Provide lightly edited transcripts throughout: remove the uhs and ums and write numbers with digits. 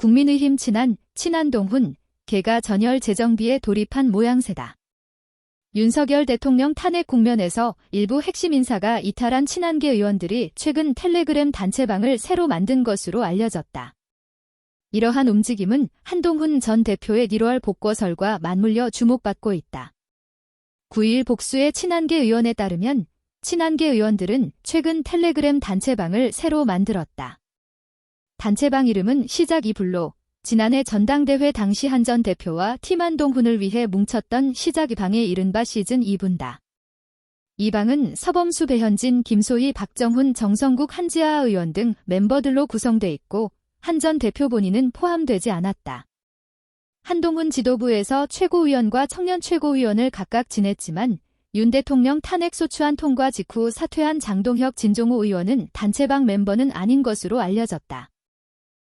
국민의힘 친한동훈, 개가 전열 재정비에 돌입한 모양새다. 윤석열 대통령 탄핵 국면에서 일부 핵심 인사가 이탈한 친한계 의원들이 최근 텔레그램 단체방을 새로 만든 것으로 알려졌다. 이러한 움직임은 한동훈 전 대표의 1월 복거설과 맞물려 주목받고 있다. 9일 복수의 친한계 의원에 따르면 친한계 의원들은 최근 텔레그램 단체방을 새로 만들었다. 단체방 이름은 시작 이불로, 지난해 전당대회 당시 한 전 대표와 팀 한동훈을 위해 뭉쳤던 시작 방의 이른바 시즌 2분다. 이 방은 서범수 배현진 김소희 박정훈 정성국 한지아 의원 등 멤버들로 구성돼 있고 한 전 대표 본인은 포함되지 않았다. 한동훈 지도부에서 최고위원과 청년 최고위원을 각각 지냈지만 윤 대통령 탄핵 소추안 통과 직후 사퇴한 장동혁 진종호 의원은 단체방 멤버는 아닌 것으로 알려졌다.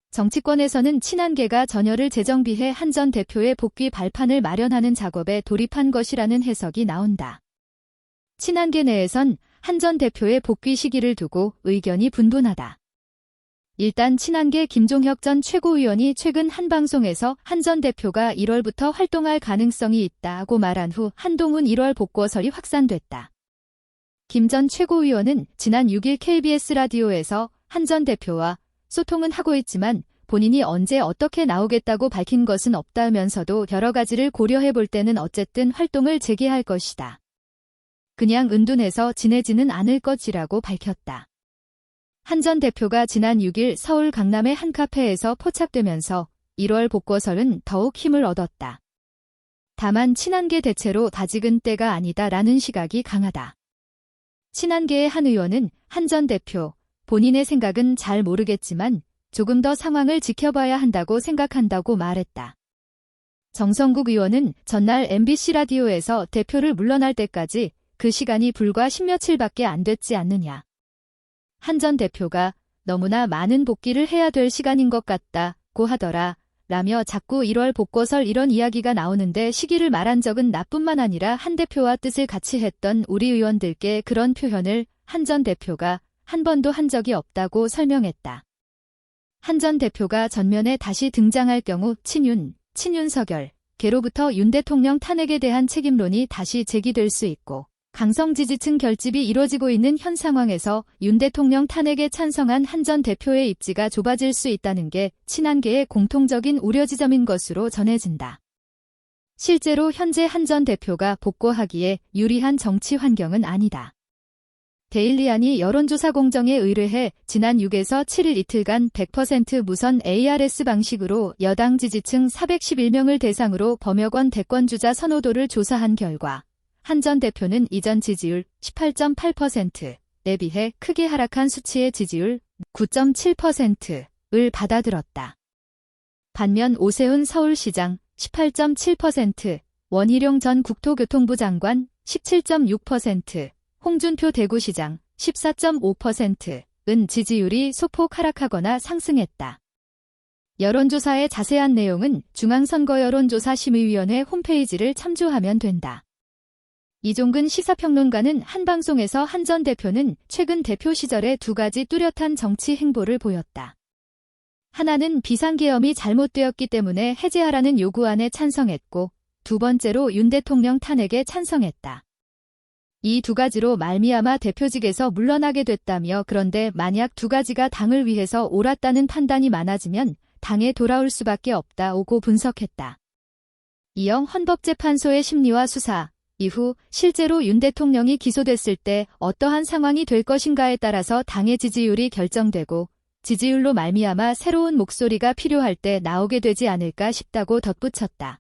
정치권에서는 친한계가 전열을 재정비해 한 전 대표의 복귀 발판을 마련하는 작업에 돌입한 것이라는 해석이 나온다. 친한계 내에선 한 전 대표의 복귀 시기를 두고 의견이 분분하다. 일단 친한계 김종혁 전 최고위원이 최근 한 방송에서 한 전 대표가 1월부터 활동할 가능성이 있다고 말한 후 한동훈 1월 복거설이 확산됐다. 김 전 최고위원은 지난 6일 KBS 라디오에서 한 전 대표와 소통은 하고 있지만 본인이 언제 어떻게 나오겠다고 밝힌 것은 없다면서도 여러 가지를 고려해 볼 때는 어쨌든 활동을 재개할 것이다. 그냥 은둔해서 지내지는 않을 것이라고 밝혔다. 한 전 대표가 지난 6일 서울 강남의 한 카페에서 포착되면서 1월 복거설은 더욱 힘을 얻었다. 다만 친한계 대체로 다직은 때가 아니다라는 시각이 강하다. 친한계의 한 의원은 한 전 대표, 본인의 생각은 잘 모르겠지만 조금 더 상황을 지켜봐야 한다고 생각한다고 말했다. 정성국 의원은 전날 MBC 라디오에서 대표를 물러날 때까지 그 시간이 불과 10며칠밖에 안 됐지 않느냐. 한 전 대표가 너무나 많은 복귀를 해야 될 시간인 것 같다고 하더라 라며 자꾸 1월 복거설 이런 이야기가 나오는데 시기를 말한 적은 나뿐만 아니라 한 대표와 뜻을 같이 했던 우리 의원들께 그런 표현을 한 전 대표가 한 번도 한 적이 없다고 설명했다. 한 전 대표가 전면에 다시 등장할 경우 친윤석열, 개로부터 윤 대통령 탄핵에 대한 책임론이 다시 제기될 수 있고 강성 지지층 결집이 이뤄지고 있는 현 상황에서 윤 대통령 탄핵에 찬성한 한 전 대표의 입지가 좁아질 수 있다는 게 친한계의 공통적인 우려 지점인 것으로 전해진다. 실제로 현재 한 전 대표가 복거하기에 유리한 정치 환경은 아니다. 데일리안이 여론조사 공정에 의뢰해 지난 6에서 7일 이틀간 100% 무선 ARS 방식으로 여당 지지층 411명을 대상으로 범여권 대권주자 선호도를 조사한 결과 한 전 대표는 이전 지지율 18.8%에 비해 크게 하락한 수치의 지지율 9.7%를 받아들었다. 반면 오세훈 서울시장 18.7%, 원희룡 전 국토교통부 장관 17.6%, 홍준표 대구시장 14.5%은 지지율이 소폭 하락하거나 상승했다. 여론조사의 자세한 내용은 중앙선거여론조사심의위원회 홈페이지를 참조하면 된다. 이종근 시사평론가는 한 방송에서 한 전 대표는 최근 대표 시절에 두 가지 뚜렷한 정치 행보를 보였다. 하나는 비상계엄이 잘못되었기 때문에 해제하라는 요구안에 찬성했고 두 번째로 윤 대통령 탄핵에 찬성했다. 이 두 가지로 말미암아 대표직에서 물러나게 됐다며 그런데 만약 두 가지가 당을 위해서 옳았다는 판단이 많아지면 당에 돌아올 수밖에 없다고 분석했다. 이영 헌법재판소의 심리와 수사 이후 실제로 윤 대통령이 기소됐을 때 어떠한 상황이 될 것인가에 따라서 당의 지지율이 결정되고 지지율로 말미암아 새로운 목소리가 필요할 때 나오게 되지 않을까 싶다고 덧붙였다.